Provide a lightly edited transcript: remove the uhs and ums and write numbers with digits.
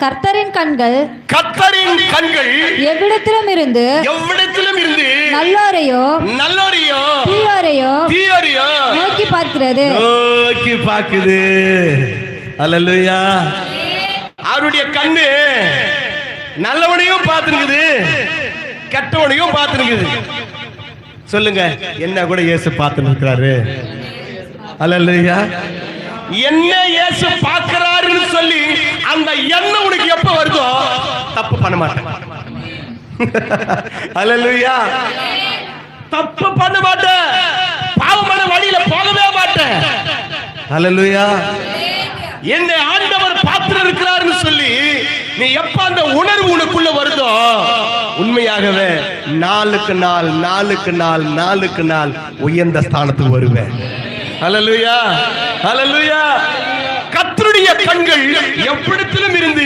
கர்த்தரின் கண்கள் எவ்விடத்திலும் இருந்து நல்லோரையோ தீயோரையோ நோக்கி பார்க்கிறது. அல்லேலூயா. அவருடைய கண்ணு நல்லவனையும் பார்த்துருக்குது, கெட்டவனையும் பார்த்துருக்குது. சொல்லுங்க, என்ன கூட இயேசு பார்த்துன்னு இருக்கிறாரு. அல்லேலூயா. என்ன இயேசு பார்க்கிறாருன்னு சொல்லி அந்த எண்ணம் உனக்கு எப்ப வருதோ தப்பு பண்ண மாட்டேன். அல்லேலூயா. தப்பு பண்ண மாட்டேன், பாவமான வழியில போகவே மாட்டேன். அல்லேலூயா. என்னை ஆண்டவர் பார்த்து இருக்கிறாருன்னு சொல்லி நீ எப்ப அந்த உணர்வு உனக்குள்ள வருதோ உண்மையாகவே நாளுக்கு நாள் உயர்ந்த ஸ்தானத்துக்கு வருவேன். அல்லேலூயா. அல்லேலூயா. கர்த்தருடைய கண்கள் எவ்விடத்திலும் இருந்து